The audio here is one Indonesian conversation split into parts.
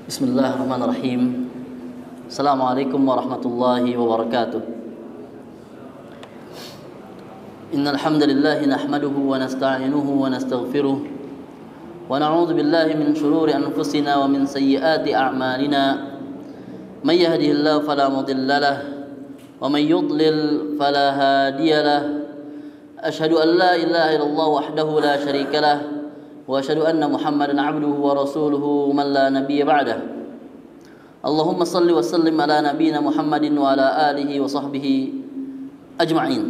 Bismillahirrahmanirrahim. Assalamualaikum warahmatullahi wabarakatuh. Innal hamdalillah nahmaduhu wa nasta'inuhu wa nastaghfiruh wa na'udzu billahi min shururi anfusina wa min sayyiati a'malina. May yahdihillahu fala mudilla lahu wa may yudlil fala hadiya lahu. Asyhadu an la ilaha illallah wahdahu la syarika lahu wa asyhadu anna Muhammadan 'abduhu wa rasuluhu man la nabiyya ba'dah. Allahumma salli wa sallim ala nabiyyina Muhammadin wa ala alihi wa sahbihi ajma'in.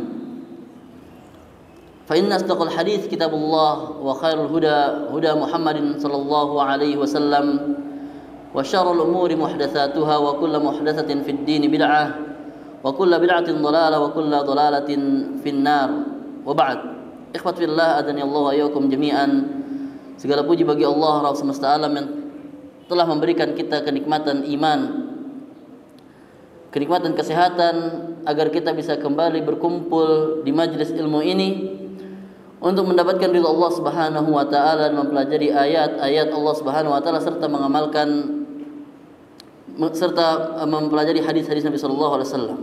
Fa inna asdaqal hadits kitabullah wa khairul huda huda Muhammadin sallallahu alaihi wasallam wa syarrul umuri muhdatsatuha wa kullu muhdatsatin fid din bid'ah wa kullu bid'atin dhalalah wa kullu dhalalatin finnar. Wa ba'd. Ikhwat fillah, adani Allah wa iyyakum jami'an. Segala puji bagi Allah Rabb semesta alam yang telah memberikan kita kenikmatan iman, kenikmatan kesehatan, agar kita bisa kembali berkumpul di majlis ilmu ini untuk mendapatkan ridha Allah Subhanahu wa taala dan mempelajari ayat-ayat Allah Subhanahu wa taala serta mempelajari hadis-hadis Nabi sallallahu alaihi wasallam.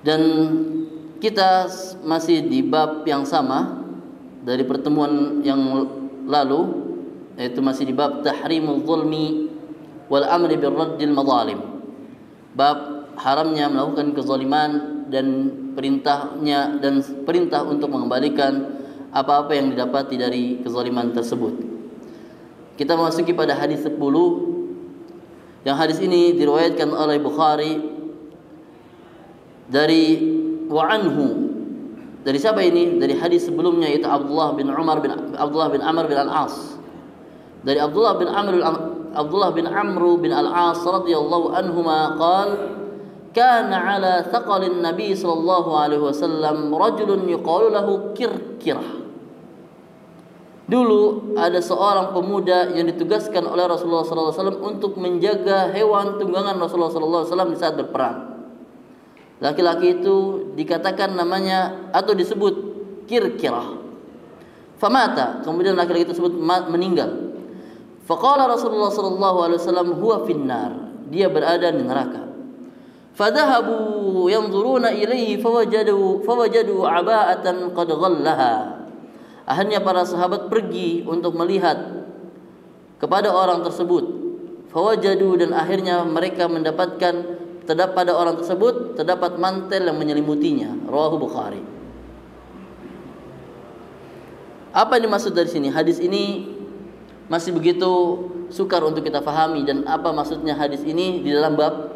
Dan kita masih di bab yang sama dari pertemuan yang lalu, yaitu masih di bab tahrimul zulmi wal amri birraddil madzalim. Bab haramnya melakukan kezaliman dan perintah untuk mengembalikan apa-apa yang didapati dari kezaliman tersebut. Kita memasuki pada hadis 10, yang hadis ini diriwayatkan oleh Bukhari dari wa'anhu. Dari siapa ini? Dari hadis sebelumnya, yaitu Abdullah bin Amr bin Al-As. Dari Abdullah bin Amr bin Al-As radhiyallahu anhuma qala kana ala thaqalin Nabi sallallahu alaihi wasallam rajulun yuqalu lahu Kirkirah. Dulu ada seorang pemuda yang ditugaskan oleh Rasulullah sallallahu alaihi wasallam untuk menjaga hewan tunggangan Rasulullah sallallahu alaihi wasallam di saat berperang. Laki-laki itu dikatakan namanya atau disebut Kirkirah. Famata, kemudian laki-laki tersebut meninggal. Faqala Rasulullah sallallahu alaihi wasallam huwa finnar, dia berada di neraka. Fadhahabu yanzuruna ilaihi fawajadu aba'atan qad ghallaha. Akhirnya para sahabat pergi untuk melihat kepada orang tersebut. Fawajadu, dan akhirnya mereka mendapatkan pada orang tersebut terdapat mantel yang menyelimutinya. Rawahu Bukhari. Apa yang dimaksud dari sini? Hadis ini masih begitu sukar untuk kita fahami, dan apa maksudnya hadis ini di dalam bab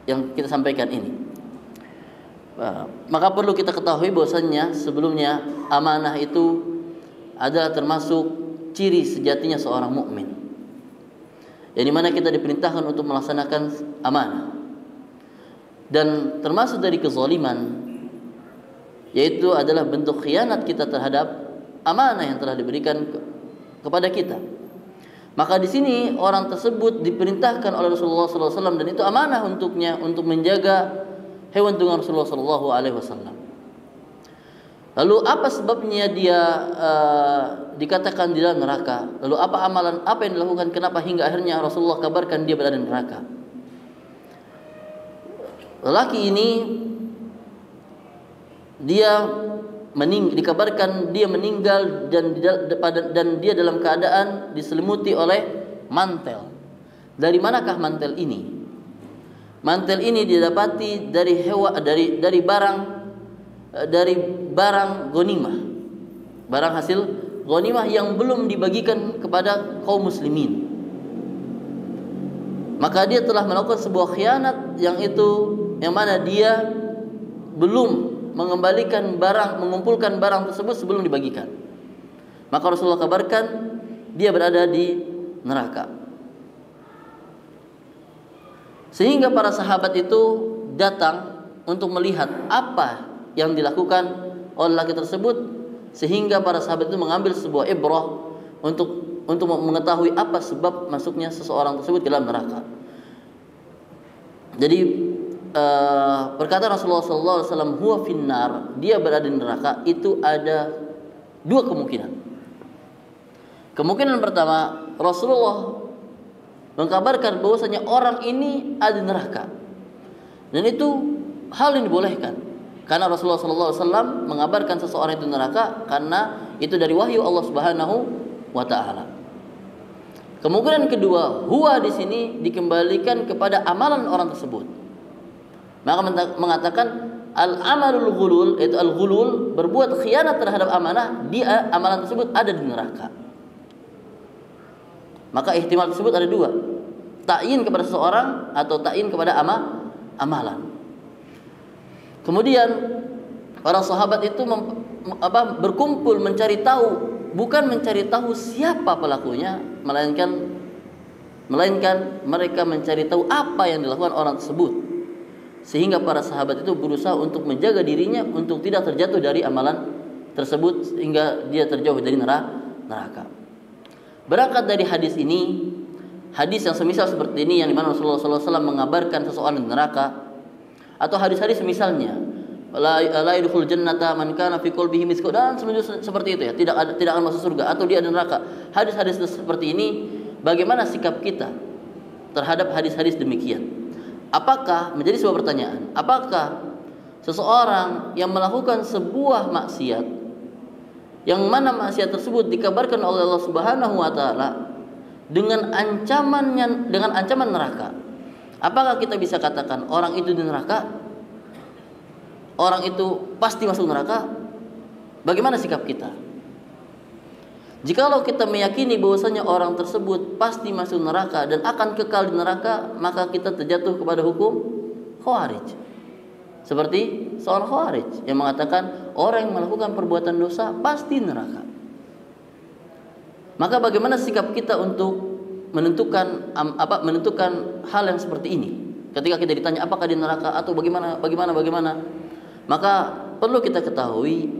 yang kita sampaikan ini. Maka perlu kita ketahui bahwasannya sebelumnya amanah itu adalah termasuk ciri sejatinya seorang mukmin, yang dimana kita diperintahkan untuk melaksanakan amanah. Dan termasuk dari kezaliman, yaitu adalah bentuk khianat kita terhadap amanah yang telah diberikan kepada kita. Maka di sini orang tersebut diperintahkan oleh Rasulullah SAW, dan itu amanah untuknya untuk menjaga hewan tunggangan Rasulullah SAW. Lalu apa sebabnya dia dikatakan di dalam neraka? Lalu apa yang dilakukan? Kenapa hingga akhirnya Rasulullah kabarkan dia berada di neraka? Lelaki ini dikabarkan dia meninggal dan dia dalam keadaan diselimuti oleh mantel. Dari manakah mantel ini? Mantel ini didapati dari barang ghanimah, barang hasil ghanimah yang belum dibagikan kepada kaum muslimin. Maka dia telah melakukan sebuah khianat yang mana dia belum mengumpulkan barang tersebut sebelum dibagikan. Maka Rasulullah kabarkan dia berada di neraka. Sehingga para sahabat itu datang untuk melihat apa yang dilakukan oleh laki tersebut, sehingga para sahabat itu mengambil sebuah ibrah untuk mengetahui apa sebab masuknya seseorang tersebut ke dalam neraka. Jadi perkataan Rasulullah SAW huwa finnar, dia berada di neraka, itu ada dua kemungkinan. Kemungkinan pertama, Rasulullah mengkabarkan bahwasanya orang ini ada di neraka. Dan itu hal yang dibolehkan. Karena Rasulullah SAW mengabarkan seseorang itu neraka karena itu dari wahyu Allah Subhanahu wa taala. Kemungkinan kedua, huwa di sini dikembalikan kepada amalan orang tersebut. Maka mengatakan al-amalul ghulul, itu al-ghulul, berbuat khianat terhadap amanah, dia amalan tersebut ada di neraka. Maka ihtimal tersebut ada dua, ta'yin kepada seseorang atau ta'yin kepada amalan. Kemudian para sahabat itu berkumpul mencari tahu, bukan mencari tahu siapa pelakunya, melainkan mereka mencari tahu apa yang dilakukan orang tersebut. Sehingga para sahabat itu berusaha untuk menjaga dirinya untuk tidak terjatuh dari amalan tersebut sehingga dia terjauh dari neraka. Berangkat dari hadis ini, hadis yang semisal seperti ini yang dimana Rasulullah SAW mengabarkan seseorang di neraka, atau hadis-hadis misalnya la yadkhul jannata man kana fi qalbihi mithqal, dan seperti itu ya, tidak akan masuk surga atau dia di neraka. Hadis-hadis seperti ini, bagaimana sikap kita terhadap hadis-hadis demikian? Apakah menjadi sebuah pertanyaan, apakah seseorang yang melakukan sebuah maksiat yang mana maksiat tersebut dikabarkan oleh Allah Subhanahu wa taala dengan ancaman neraka, apakah kita bisa katakan orang itu di neraka? Orang itu pasti masuk neraka? Bagaimana sikap kita? Jikalau kita meyakini bahwasanya orang tersebut pasti masuk neraka dan akan kekal di neraka, maka kita terjatuh kepada hukum Khawarij. Seperti seorang Khawarij yang mengatakan orang yang melakukan perbuatan dosa pasti neraka. Maka bagaimana sikap kita untuk menentukan hal yang seperti ini? Ketika kita ditanya apakah di neraka atau bagaimana? Maka perlu kita ketahui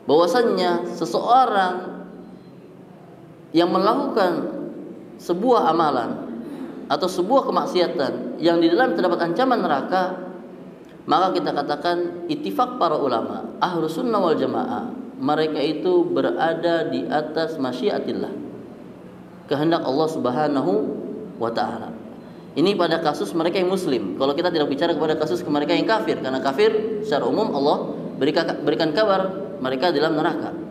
bahwasannya seseorang yang melakukan sebuah amalan atau sebuah kemaksiatan yang di dalam terdapat ancaman neraka, maka kita katakan ittifaq para ulama ahlus sunnah wal jamaah, mereka itu berada di atas masyiatillah, kehendak Allah Subhanahu wa taala. Ini pada kasus mereka yang muslim. Kalau kita tidak bicara kepada kasus mereka yang kafir, karena kafir secara umum Allah berikan kabar mereka dalam neraka.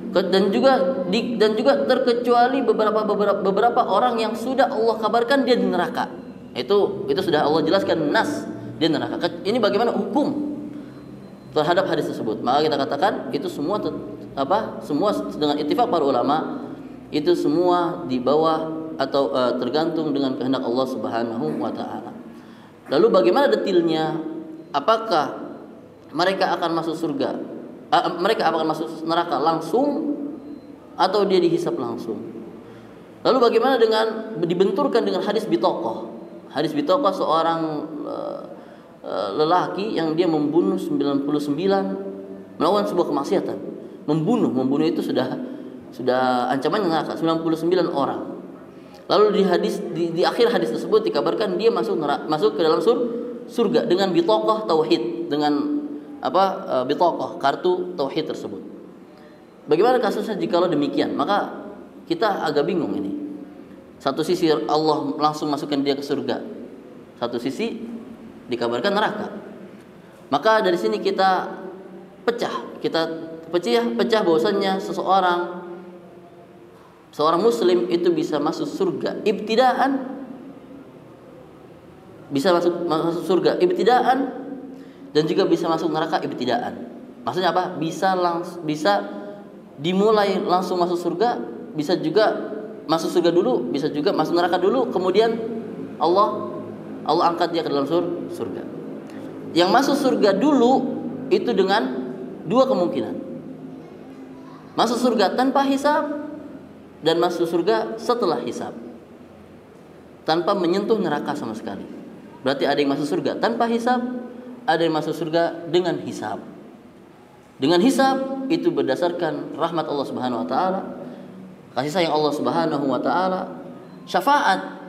Dan juga terkecuali beberapa orang yang sudah Allah kabarkan dia di neraka. Itu sudah Allah jelaskan nas dia neraka. Ini bagaimana hukum terhadap hadis tersebut? Maka kita katakan itu semua dengan ittifaq para ulama, itu semua di bawah atau tergantung dengan kehendak Allah Subhanahu wa taala. Lalu bagaimana detailnya? Apakah mereka akan masuk surga? Mereka akan masuk neraka langsung atau dia dihisap langsung? Lalu bagaimana dengan dibenturkan dengan hadis bitaqah? Hadis bitaqah seorang lelaki yang dia membunuh 99, melakukan sebuah kemaksiatan. Membunuh itu sudah ancamannya neraka, 99 orang. Lalu di akhir hadis tersebut dikabarkan dia masuk ke dalam surga dengan bitaqah tauhid, dengan bitaqah, kartu tauhid tersebut. Bagaimana kasusnya jikalau demikian? Maka kita agak bingung ini. Satu sisi Allah langsung masukkan dia ke surga, satu sisi dikabarkan neraka. Maka dari sini kita pecah bahwasannya seorang muslim itu bisa masuk surga ibtidaan, bisa masuk surga ibtidaan, dan juga bisa masuk neraka ibtidaan. Maksudnya apa? Bisa dimulai langsung masuk surga, bisa juga masuk surga dulu, bisa juga masuk neraka dulu, kemudian Allah angkat dia ke dalam surga. Yang masuk surga dulu itu dengan dua kemungkinan. Masuk surga tanpa hisab dan masuk surga setelah hisab, tanpa menyentuh neraka sama sekali. Berarti ada yang masuk surga tanpa hisab, ada yang masuk surga dengan hisab. Dengan hisab itu berdasarkan rahmat Allah Subhanahu wa taala, kasih sayang Allah Subhanahu wa taala, syafaat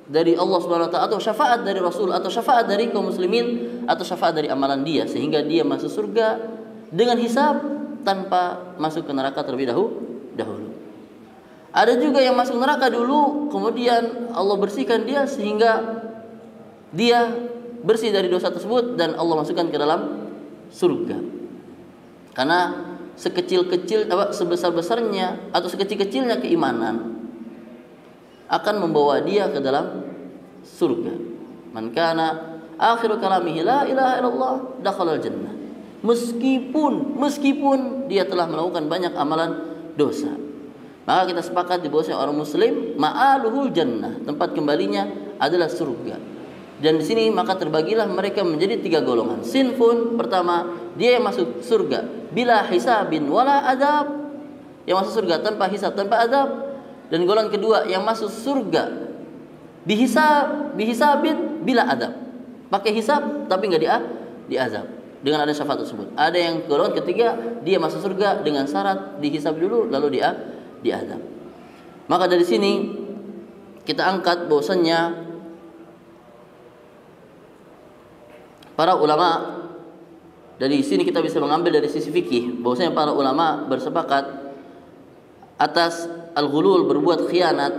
dari Allah Subhanahu wa taala, atau syafaat dari Rasul, atau syafaat dari kaum muslimin, atau syafaat dari amalan dia, sehingga dia masuk surga dengan hisab tanpa masuk ke neraka terlebih dahulu. Ada juga yang masuk neraka dulu, kemudian Allah bersihkan dia sehingga dia bersih dari dosa tersebut dan Allah masukkan ke dalam surga. Karena sebesar-besarnya atau sekecil-kecilnya keimanan akan membawa dia ke dalam surga. Man kana akhiru kalamihi la ilaha illallah dakhalal jannah. Meskipun dia telah melakukan banyak amalan dosa. Maka kita sepakat di bahwasanya orang muslim ma'aluhul jannah, tempat kembalinya adalah surga. Dan di sini maka terbagilah mereka menjadi 3 golongan. Sinfun, pertama, dia yang masuk surga bila hisabin wala adab, yang masuk surga tanpa hisab, tanpa adab. Dan golongan kedua yang masuk surga bihisabin bila adab, pakai hisab tapi enggak diazab dengan ada syafaat tersebut. Ada yang golongan ketiga, dia masuk surga dengan syarat dihisab dulu lalu diazab. Maka dari sini kita angkat bahwasannya para ulama, dari sini kita bisa mengambil dari sisi fikih bahwasanya para ulama bersepakat atas al-ghulul, berbuat khianat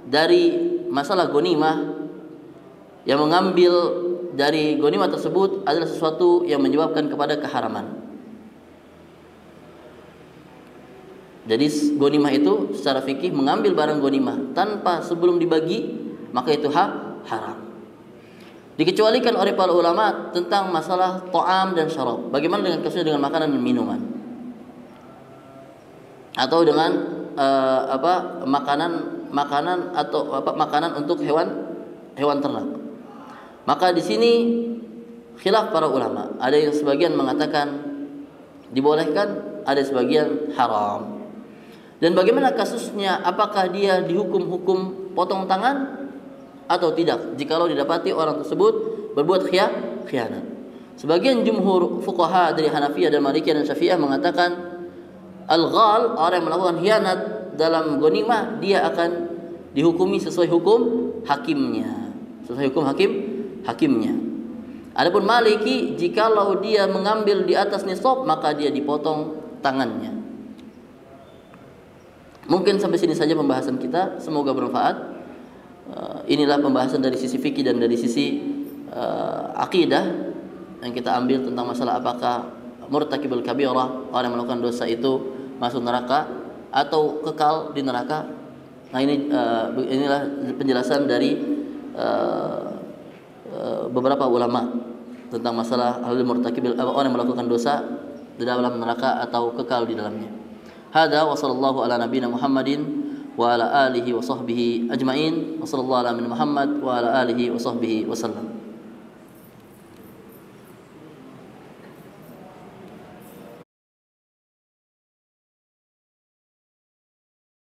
dari masalah ghanimah, yang mengambil dari ghanimah tersebut adalah sesuatu yang menyebabkan kepada keharaman. Jadi ghanimah itu secara fikih mengambil barang ghanimah tanpa sebelum dibagi, maka itu haram. Dikecualikan oleh para ulama tentang masalah ta'am dan syarab. Bagaimana dengan kasusnya dengan makanan dan minuman? Atau dengan makanan untuk hewan ternak. Maka di sini khilaf para ulama. Ada yang sebagian mengatakan dibolehkan, ada sebagian haram. Dan bagaimana kasusnya, apakah dia dihukum potong tangan atau tidak jikalau didapati orang tersebut berbuat khianat? Sebagian jumhur fuqaha dari Hanafiyah dan Malikiyah dan Syafi'iyah mengatakan al-ghal, orang yang melakukan khianat dalam ghanimah, dia akan dihukumi sesuai hukum hakimnya, hakimnya. Adapun Maliki, jikalau dia mengambil di atas nisab, maka dia dipotong tangannya. Mungkin sampai sini saja pembahasan kita, semoga bermanfaat. Inilah pembahasan dari sisi fikih dan dari sisi akidah yang kita ambil tentang masalah apakah murtakibul kabirah, orang yang melakukan dosa itu masuk neraka atau kekal di neraka. Nah, inilah penjelasan dari beberapa ulama tentang masalah al-murtakibil, orang yang melakukan dosa di dalam neraka atau kekal di dalamnya. Hada wa sallallahu ala nabiyina Muhammadin wa ala alihi wa sahbihi ajmain. Wa sallallahu ala Muhammad wa ala alihi wa sahbihi wasallam.